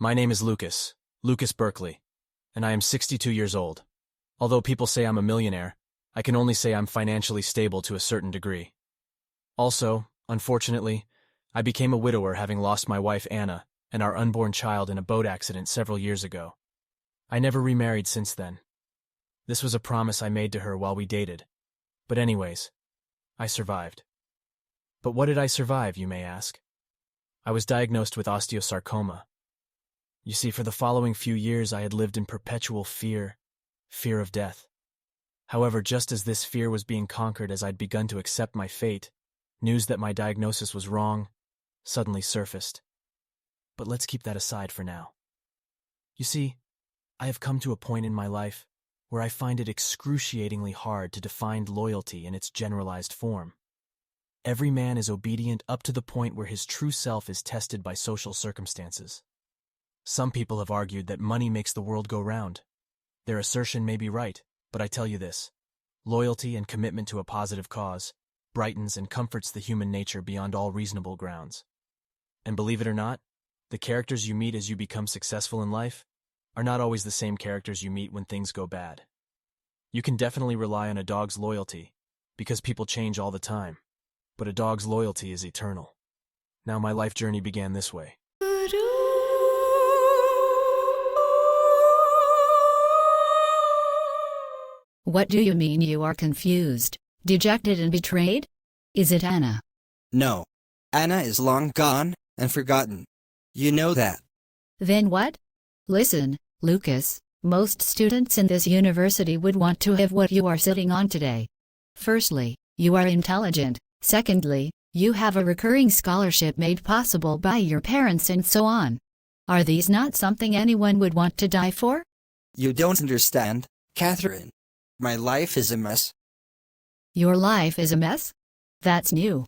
My name is Lucas Burckley, and I am 62 years old. Although people say I'm a millionaire, I can only say I'm financially stable to a certain degree. Also, unfortunately, I became a widower having lost my wife Anna and our unborn child in a boat accident several years ago. I never remarried since then. This was a promise I made to her while we dated. But anyways, I survived. But what did I survive, you may ask? I was diagnosed with osteosarcoma. You see, for the following few years I had lived in perpetual fear of death. However, just as this fear was being conquered as I'd begun to accept my fate, news that my diagnosis was wrong suddenly surfaced. But let's keep that aside for now. You see, I have come to a point in my life where I find it excruciatingly hard to define loyalty in its generalized form. Every man is obedient up to the point where his true self is tested by social circumstances. Some people have argued that money makes the world go round. Their assertion may be right, but I tell you this: loyalty and commitment to a positive cause brightens and comforts the human nature beyond all reasonable grounds. And believe it or not, the characters you meet as you become successful in life are not always the same characters you meet when things go bad. You can definitely rely on a dog's loyalty, because people change all the time, but a dog's loyalty is eternal. Now my life journey began this way. What do you mean you are confused, dejected and betrayed? Is it Anna? No. Anna is long gone and forgotten. You know that. Then what? Listen, Lucas, most students in this university would want to have what you are sitting on today. Firstly, you are intelligent. Secondly, you have a recurring scholarship made possible by your parents and so on. Are these not something anyone would want to die for? You don't understand, Catherine. My life is a mess. Your life is a mess? That's new.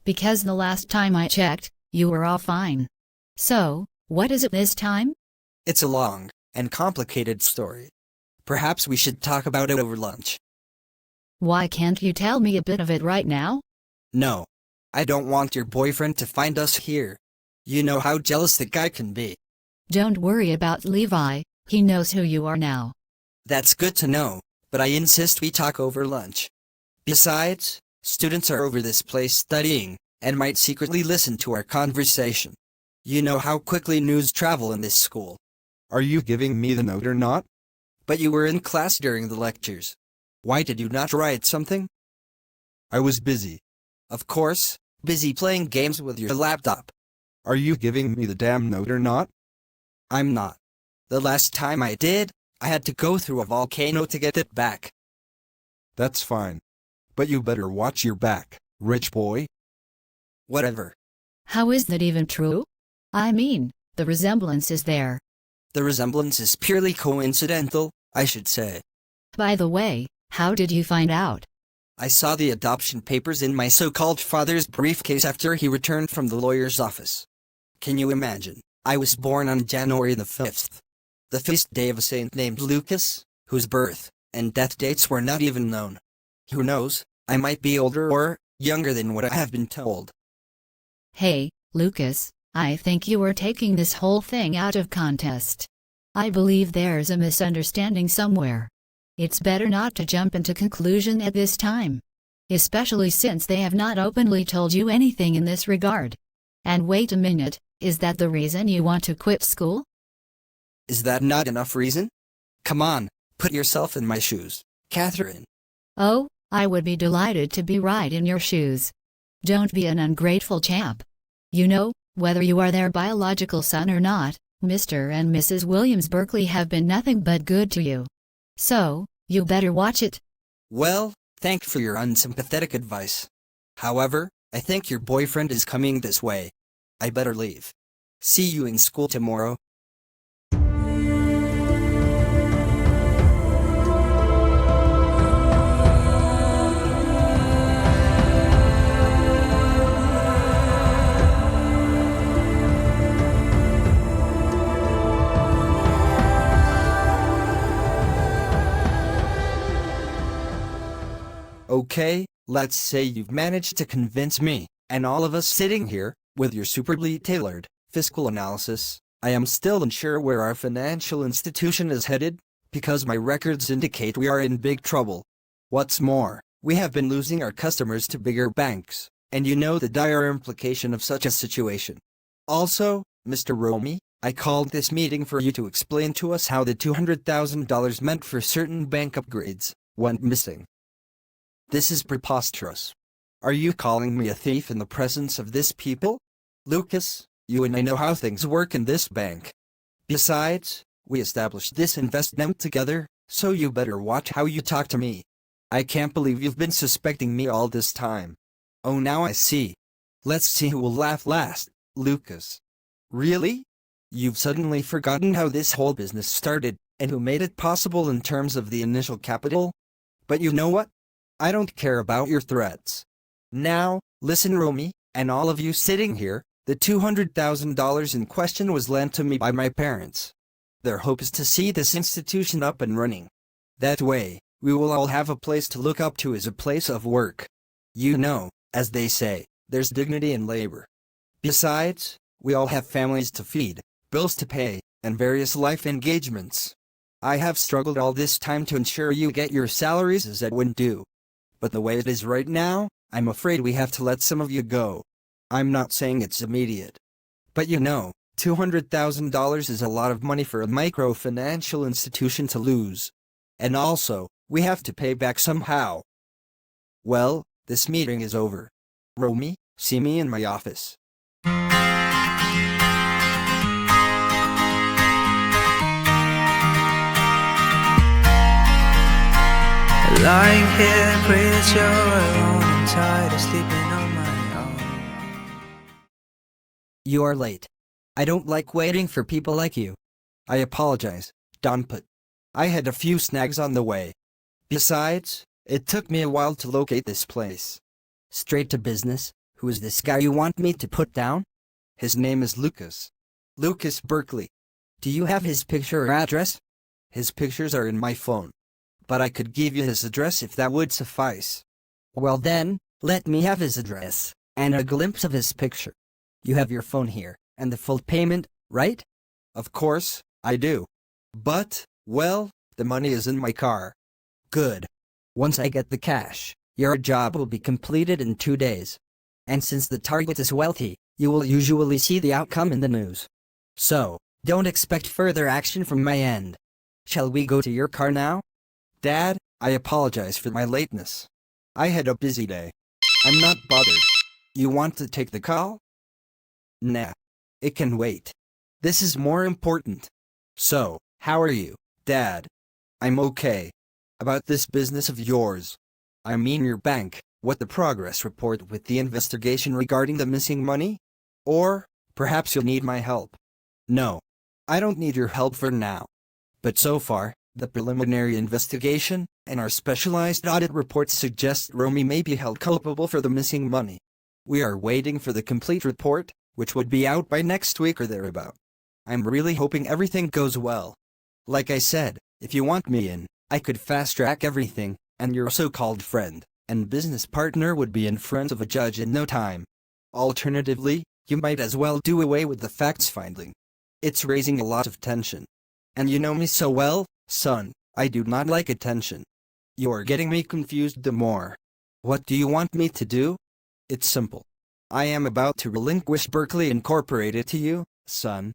Because the last time I checked, you were all fine. So, what is it this time? It's a long and complicated story. Perhaps we should talk about it over lunch. Why can't you tell me a bit of it right now? No. I don't want your boyfriend to find us here. You know how jealous the guy can be. Don't worry about Levi, he knows who you are now. That's good to know, but I insist we talk over lunch. Besides, students are over this place studying, and might secretly listen to our conversation. You know how quickly news travel in this school. Are you giving me the note or not? But you were in class during the lectures. Why did you not write something? I was busy. Of course, busy playing games with your laptop. Are you giving me the damn note or not? I'm not. The last time I did, I had to go through a volcano to get it back. That's fine. But you better watch your back, rich boy. Whatever. How is that even true? I mean, the resemblance is there. The resemblance is purely coincidental, I should say. By the way, how did you find out? I saw the adoption papers in my so-called father's briefcase after he returned from the lawyer's office. Can you imagine? I was born on January the 5th. The feast day of a saint named Lucas, whose birth and death dates were not even known. Who knows, I might be older or younger than what I have been told. Hey, Lucas, I think you are taking this whole thing out of context. I believe there's a misunderstanding somewhere. It's better not to jump into conclusion at this time. Especially since they have not openly told you anything in this regard. And wait a minute, is that the reason you want to quit school? Is that not enough reason? Come on, put yourself in my shoes, Catherine. Oh, I would be delighted to be right in your shoes. Don't be an ungrateful chap. You know, whether you are their biological son or not, Mr. and Mrs. Williams Burckley have been nothing but good to you. So, you better watch it. Well, thank you for your unsympathetic advice. However, I think your boyfriend is coming this way. I better leave. See you in school tomorrow. Okay, let's say you've managed to convince me, and all of us sitting here, with your superbly tailored fiscal analysis, I am still unsure where our financial institution is headed, because my records indicate we are in big trouble. What's more, we have been losing our customers to bigger banks, and you know the dire implication of such a situation. Also, Mr. Romy, I called this meeting for you to explain to us how the $200,000 meant for certain bank upgrades went missing. This is preposterous. Are you calling me a thief in the presence of this people? Lucas, you and I know how things work in this bank. Besides, we established this investment together, so you better watch how you talk to me. I can't believe you've been suspecting me all this time. Oh, now I see. Let's see who will laugh last, Lucas. Really? You've suddenly forgotten how this whole business started, and who made it possible in terms of the initial capital? But you know what? I don't care about your threats. Now, listen, Romy, and all of you sitting here, the $200,000 in question was lent to me by my parents. Their hope is to see this institution up and running. That way, we will all have a place to look up to as a place of work. You know, as they say, there's dignity in labor. Besides, we all have families to feed, bills to pay, and various life engagements. I have struggled all this time to ensure you get your salaries as at when due. But the way it is right now, I'm afraid we have to let some of you go. I'm not saying it's immediate. But you know, $200,000 is a lot of money for a microfinancial institution to lose. And also, we have to pay back somehow. Well, this meeting is over. Romy, see me in my office. Lying here, pretty sure alone and tired of sleeping on my own. You are late. I don't like waiting for people like you. I apologize, Don, but I had a few snags on the way. Besides, it took me a while to locate this place. Straight to business, who is this guy you want me to put down? His name is Lucas. Lucas Burckley. Do you have his picture or address? His pictures are in my phone. But I could give you his address if that would suffice. Well then, let me have his address, and a glimpse of his picture. You have your phone here, and the full payment, right? Of course, I do. But, well, the money is in my car. Good. Once I get the cash, your job will be completed in 2 days. And since the target is wealthy, you will usually see the outcome in the news. So, don't expect further action from my end. Shall we go to your car now? Dad, I apologize for my lateness. I had a busy day. I'm not bothered. You want to take the call? Nah. It can wait. This is more important. So, how are you, Dad? I'm okay. About this business of yours. I mean your bank, what the progress report with the investigation regarding the missing money? Or, perhaps you'll need my help. No. I don't need your help for now. But so far, the preliminary investigation and our specialized audit reports suggest Romy may be held culpable for the missing money. We are waiting for the complete report, which would be out by next week or thereabout. I'm really hoping everything goes well. Like I said, if you want me in, I could fast-track everything, and your so-called friend and business partner would be in front of a judge in no time. Alternatively, you might as well do away with the facts-finding. It's raising a lot of tension. And you know me so well, son, I do not like attention. You are getting me confused the more. What do you want me to do? It's simple. I am about to relinquish Burckley Incorporated to you, son.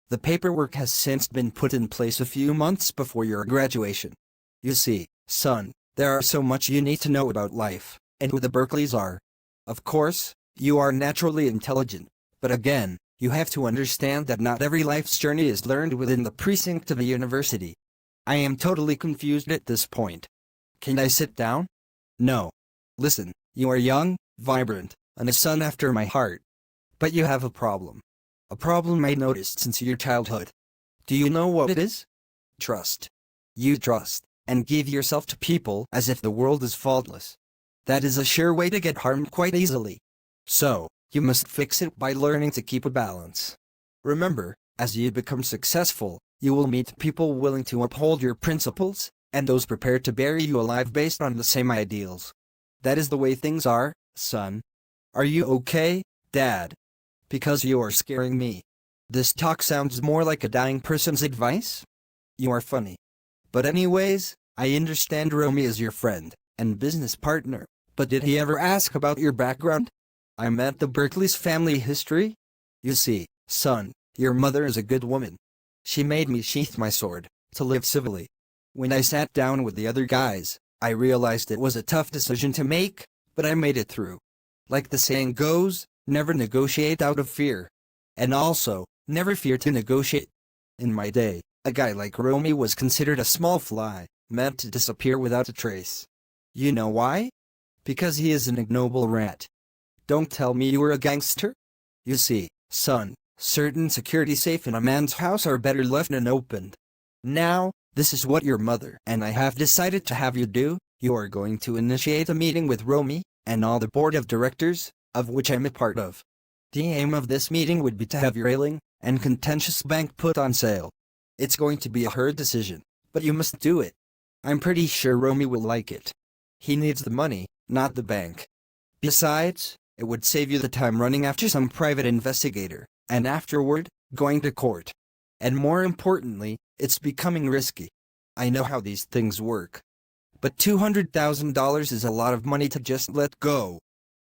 The paperwork has since been put in place a few months before your graduation. You see, son, there are so much you need to know about life, and who the Burckleys are. Of course, you are naturally intelligent, but again, you have to understand that not every life's journey is learned within the precinct of a university. I am totally confused at this point. Can I sit down? No. Listen, you are young, vibrant, and a son after my heart. But you have a problem. A problem I noticed since your childhood. Do you know what it is? Trust. You trust, and give yourself to people as if the world is faultless. That is a sure way to get harmed quite easily. So, you must fix it by learning to keep a balance. Remember, as you become successful, you will meet people willing to uphold your principles, and those prepared to bury you alive based on the same ideals. That is the way things are, son. Are you okay, Dad? Because you are scaring me. This talk sounds more like a dying person's advice? You are funny. But anyways, I understand Romy is your friend and business partner, but did he ever ask about your background? I meant the Burckley's family history? You see, son, your mother is a good woman. She made me sheath my sword to live civilly. When I sat down with the other guys, I realized it was a tough decision to make, but I made it through. Like the saying goes, never negotiate out of fear. And also, never fear to negotiate. In my day, a guy like Romy was considered a small fly, meant to disappear without a trace. You know why? Because he is an ignoble rat. Don't tell me you were a gangster. You see, son, certain security safe in a man's house are better left unopened. Now, this is what your mother and I have decided to have you do. You are going to initiate a meeting with Romy and all the board of directors, of which I'm a part of. The aim of this meeting would be to have your ailing and contentious bank put on sale. It's going to be a hard decision, but you must do it. I'm pretty sure Romy will like it. He needs the money, not the bank. Besides, it would save you the time running after some private investigator, and afterward, going to court. And more importantly, it's becoming risky. I know how these things work. But $200,000 is a lot of money to just let go.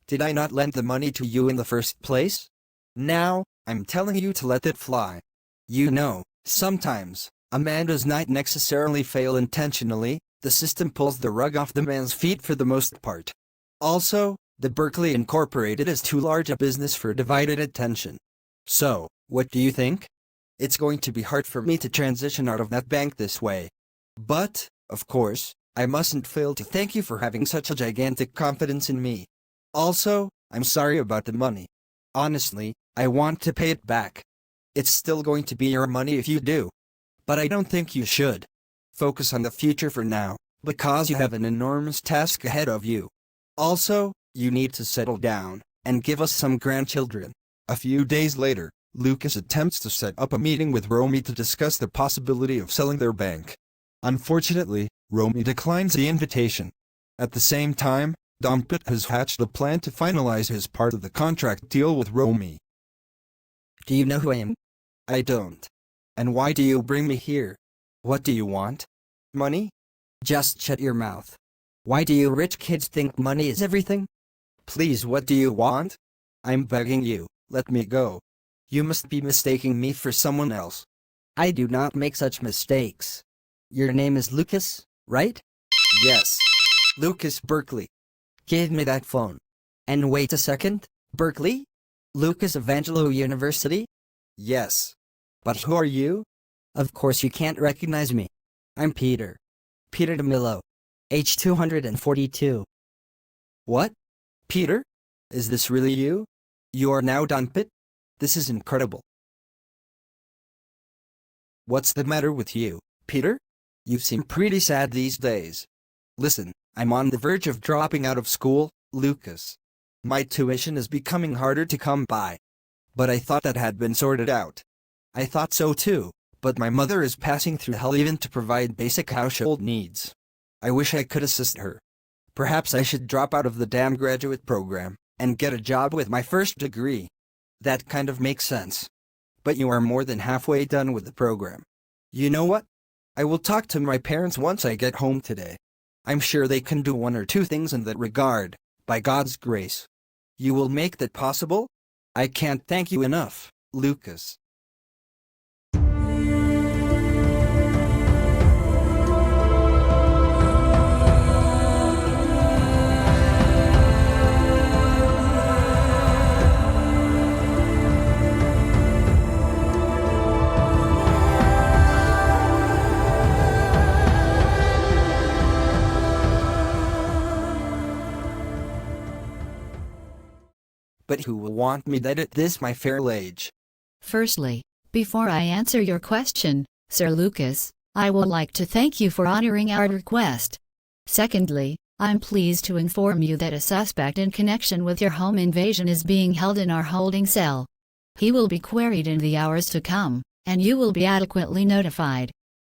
Did I not lend the money to you in the first place? Now, I'm telling you to let it fly. You know, sometimes, a man does not necessarily fail intentionally, the system pulls the rug off the man's feet for the most part. Also, the Burckley Incorporated is too large a business for divided attention. So, what do you think? It's going to be hard for me to transition out of that bank this way. But, of course, I mustn't fail to thank you for having such a gigantic confidence in me. Also, I'm sorry about the money. Honestly, I want to pay it back. It's still going to be your money if you do. But I don't think you should. Focus on the future for now, because you have an enormous task ahead of you. Also, you need to settle down and give us some grandchildren. A few days later, Lucas attempts to set up a meeting with Romy to discuss the possibility of selling their bank. Unfortunately, Romy declines the invitation. At the same time, Dompet has hatched a plan to finalize his part of the contract deal with Romy. Do you know who I am? I don't. And why do you bring me here? What do you want? Money? Just shut your mouth. Why do you rich kids think money is everything? Please, what do you want? I'm begging you, let me go. You must be mistaking me for someone else. I do not make such mistakes. Your name is Lucas, right? Yes. Lucas Burckley. Give me that phone. And wait a second, Burckley? Lucas Evangelo University? Yes. But who are you? Of course you can't recognize me. I'm Peter. Peter DeMillo. Age 242. What? Peter? Is this really you? You are now Dompet? This is incredible. What's the matter with you, Peter? You seem pretty sad these days. Listen, I'm on the verge of dropping out of school, Lucas. My tuition is becoming harder to come by. But I thought that had been sorted out. I thought so too, but my mother is passing through hell even to provide basic household needs. I wish I could assist her. Perhaps I should drop out of the damn graduate program and get a job with my first degree. That kind of makes sense. But you are more than halfway done with the program. You know what? I will talk to my parents once I get home today. I'm sure they can do one or two things in that regard, by God's grace. You will make that possible? I can't thank you enough, Lucas. But who will want me dead at this my fair age? Firstly, before I answer your question, Sir Lucas, I would like to thank you for honoring our request. Secondly, I'm pleased to inform you that a suspect in connection with your home invasion is being held in our holding cell. He will be queried in the hours to come, and you will be adequately notified.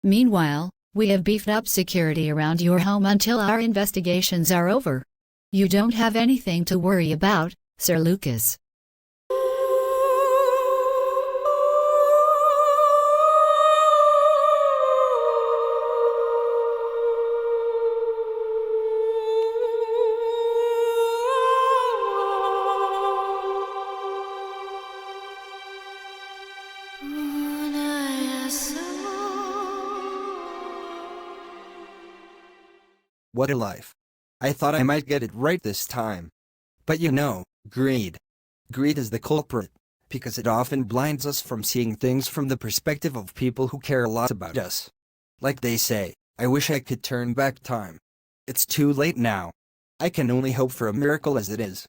Meanwhile, we have beefed up security around your home until our investigations are over. You don't have anything to worry about, Sir Lucas. What a life. I thought I might get it right this time. But you know, greed. Greed is the culprit, because it often blinds us from seeing things from the perspective of people who care a lot about us. Like they say, I wish I could turn back time. It's too late now. I can only hope for a miracle as it is.